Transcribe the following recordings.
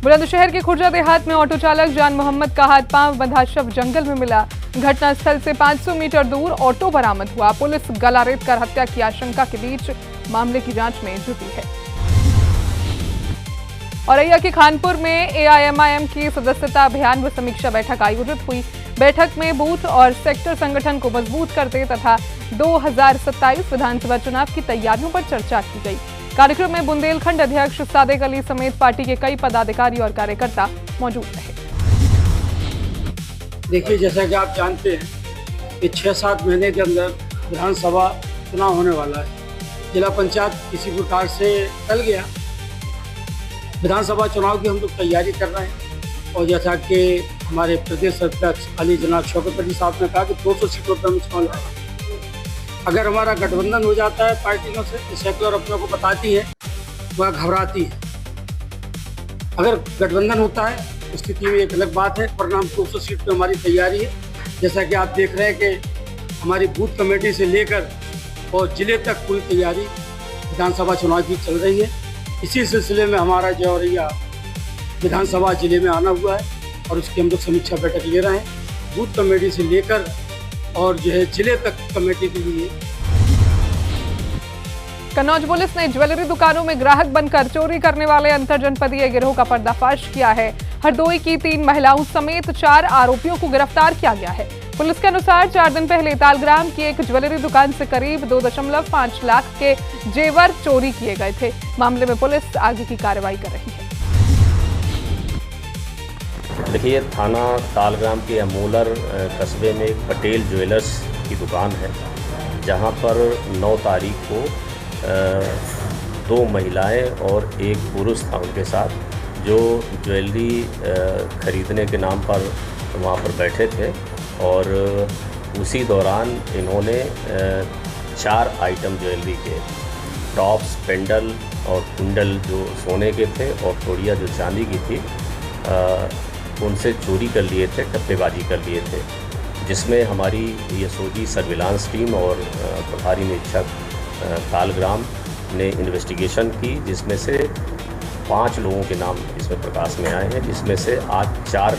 बुलंदशहर के खुर्जा देहात में ऑटो चालक जान मोहम्मद का हाथ पांव बंधा शव जंगल में मिला। घटनास्थल से 500 मीटर दूर ऑटो बरामद हुआ। पुलिस गला रेत कर हत्या की आशंका के बीच मामले की जांच में जुटी है। औरैया के खानपुर में एआईएमआईएम की सदस्यता अभियान व समीक्षा बैठक आयोजित हुई। बैठक में बूथ और सेक्टर संगठन को मजबूत करते तथा 2027 विधानसभा चुनाव की तैयारियों पर चर्चा की गई। कार्यक्रम में बुंदेलखंड अध्यक्ष सादिक अली समेत पार्टी के कई पदाधिकारी और कार्यकर्ता मौजूद रहे। देखिए, जैसा कि आप जानते हैं कि 6-7 महीने के अंदर विधानसभा चुनाव होने वाला है। जिला पंचायत किसी प्रकार से टल गया। विधानसभा चुनाव की हम लोग तैयारी कर रहे हैं और जैसा कि हमारे प्रदेश अध्यक्ष अली जनाब शौकत अली साहब ने कहा कि 200 सीटों पर हम चुनाव लड़ेंगे। अगर हमारा गठबंधन हो जाता है पार्टियों से, सेकुलर अपने को बताती है, वह घबराती है। अगर गठबंधन होता है उस स्थिति में एक अलग बात है, वरना 200 सीट पर हमारी तैयारी है। जैसा कि आप देख रहे हैं कि हमारी बूथ कमेटी से लेकर और जिले तक पूरी तैयारी विधानसभा चुनाव की चल रही है। इसी सिलसिले में हमारा जो औरैया विधानसभा जिले में आना हुआ है और उसकी हम लोग समीक्षा बैठक ले रहे हैं। बूथ कमेटी से लेकर और जो है जिले तक कमेटी के लिए। कन्नौज पुलिस ने ज्वेलरी दुकानों में ग्राहक बनकर चोरी करने वाले अंतरजनपदीय गिरोह का पर्दाफाश किया है। हरदोई की 3 महिलाओं समेत 4 आरोपियों को गिरफ्तार किया गया है। पुलिस के अनुसार 4 दिन पहले तालग्राम की एक ज्वेलरी दुकान से करीब 2.5 लाख के जेवर चोरी किए गए थे। मामले में पुलिस आगे की कार्रवाई कर रही है। देखिए, थाना तालग्राम के अमूलर कस्बे में एक पटेल ज्वेलर्स की दुकान है, जहां पर 9 तारीख को 2 महिलाएं और 1 पुरुष था उनके साथ, जो ज्वेलरी खरीदने के नाम पर वहां पर बैठे थे। और उसी दौरान इन्होंने 4 आइटम ज्वेलरी के टॉप्स, पेंडल और कुंडल जो सोने के थे और तोड़िया जो चांदी की थी, उनसे चोरी कर लिए थे, टप्पेबाजी कर लिए थे। जिसमें हमारी यशोदी सर्विलांस टीम और प्रभारी निरीक्षक तालग्राम ने इन्वेस्टिगेशन की, जिसमें से 5 लोगों के नाम इसमें प्रकाश में आए हैं, जिसमें से आज 4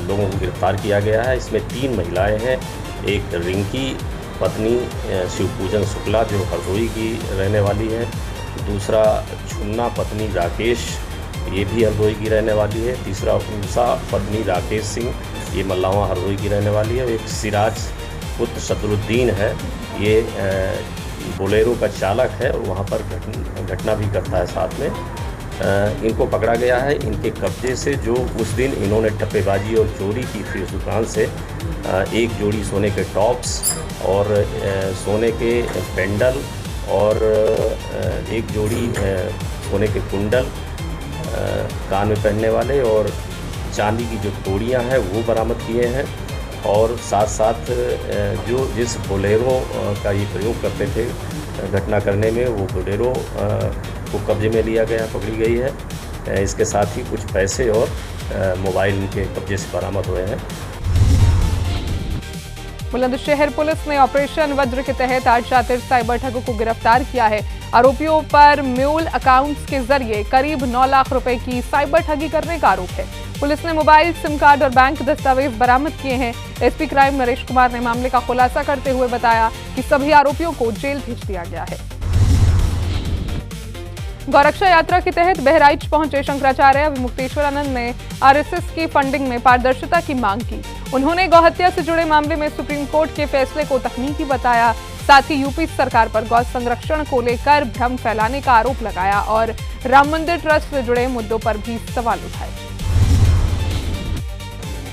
लोगों को गिरफ्तार किया गया है। इसमें 3 महिलाएं हैं। एक रिंकी पत्नी शिवपूजन शुक्ला जो हरदोई की रहने वाली है, दूसरा छुन्ना पत्नी राकेश, ये भी हरदोई की रहने वाली है, तीसरा उषा पत्नी राकेश सिंह, ये मल्लावा हरदोई की रहने वाली है। एक सिराज पुत्र सदरुद्दीन है, ये बोलेरो का चालक है और वहाँ पर घटना भी करता है साथ में। इनको पकड़ा गया है। इनके कब्जे से जो उस दिन इन्होंने टप्पेबाजी और चोरी की थी उस दुकान से 1 जोड़ी सोने के टॉप्स और सोने के पेंडल और 1 जोड़ी सोने के कुंडल कान में पहनने वाले और चांदी की जो तोड़ियां हैं वो बरामद किए हैं। और साथ साथ जो जिस बोलेरो का ये प्रयोग करते थे घटना करने में, वो बोलेरो को कब्जे में लिया गया, पकड़ी गई है। इसके साथ ही कुछ पैसे और मोबाइल इनके कब्जे से बरामद हुए हैं। बुलंदशहर पुलिस ने ऑपरेशन वज्र के तहत 8 शातिर साइबर ठगों को गिरफ्तार किया है। आरोपियों पर म्यूल अकाउंट्स के जरिए करीब 9 लाख रुपए की साइबर ठगी करने का आरोप है। पुलिस ने मोबाइल, सिम कार्ड और बैंक दस्तावेज बरामद किए हैं। एसपी क्राइम नरेश कुमार ने मामले का खुलासा करते हुए बताया कि सभी आरोपियों को जेल भेज दिया गया है। गौरक्षा यात्रा के तहत बहराइच पहुंचे शंकराचार्य विमुक्तेश्वरानंद ने आरएसएस की फंडिंग में पारदर्शिता की मांग की। उन्होंने गौहत्या से जुड़े मामले में सुप्रीम कोर्ट के फैसले को तकनीकी बताया। साथ ही यूपी सरकार पर गौ संरक्षण को लेकर भ्रम फैलाने का आरोप लगाया और राम मंदिर ट्रस्ट से जुड़े मुद्दों पर भी सवाल उठाए।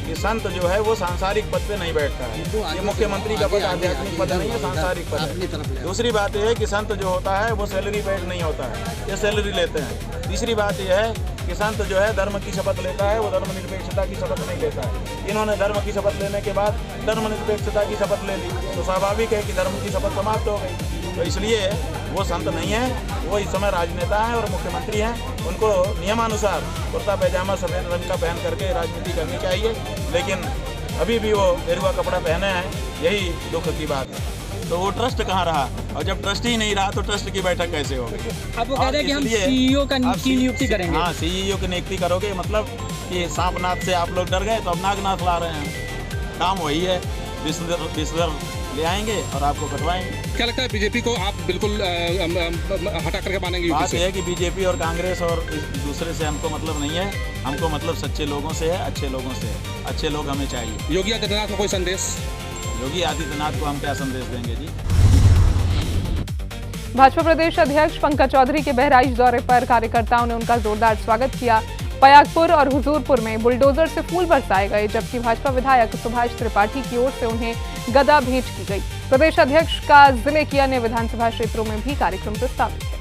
ये संत जो है वो सांसारिक पद पे नहीं बैठता है। ये मुख्यमंत्री का पद आध्यात्मिक पद नहीं है, सांसारिक पद है। दूसरी बात यह है कि संत जो होता है वो सैलरी पेड नहीं होता है, ये सैलरी लेते हैं। तीसरी बात यह है कि संत जो है धर्म की शपथ लेता है, वो धर्मनिरपेक्षता की शपथ नहीं लेता है। इन्होंने धर्म की शपथ लेने के बाद धर्मनिरपेक्षता की शपथ ले ली, तो स्वाभाविक है कि धर्म की शपथ समाप्त हो गई। तो इसलिए वो संत नहीं है, वो इस समय राजनेता हैं और मुख्यमंत्री हैं। उनको नियमानुसार कुर्ता पैजामा सफ़ेद रंग का पहन करके राजनीति करनी चाहिए, लेकिन अभी भी वो गेरुआ कपड़ा पहने हैं, यही दुख की बात है। तो वो ट्रस्ट कहाँ रहा, और जब ट्रस्ट ही नहीं रहा तो ट्रस्ट की बैठक कैसे होगी? अब वो कह रहे हैं कि हम सीईओ की नियुक्ति करेंगे। हाँ, सीईओ की नियुक्ति करोगे, मतलब कि सांपनाथ से आप लोग डर गए तो अब नागनाथ ला रहे हैं। काम वही है, विश्वर ले आएंगे और आपको कटवाएंगे। क्या लगता है बीजेपी को आप बिल्कुल हटा करके मानेंगे? बात यह है कि बीजेपी और कांग्रेस और दूसरे से हमको मतलब नहीं है, हमको मतलब सच्चे लोगों से है, अच्छे लोगों से है। अच्छे लोग हमें चाहिए। योगी आदित्यनाथ को कोई संदेश? योगी आदित्यनाथ को हम क्या संदेश देंगे जी? भाजपा प्रदेश अध्यक्ष पंकज चौधरी के बहराइच दौरे पर कार्यकर्ताओं ने उनका जोरदार स्वागत किया। पयागपुर और हुजूरपुर में बुलडोजर से फूल बरसाए गए, जबकि भाजपा विधायक सुभाष त्रिपाठी की ओर से उन्हें गदा भेंट की गई। प्रदेश अध्यक्ष का जिले की अन्य विधानसभा क्षेत्रों में भी कार्यक्रम प्रस्तावित है।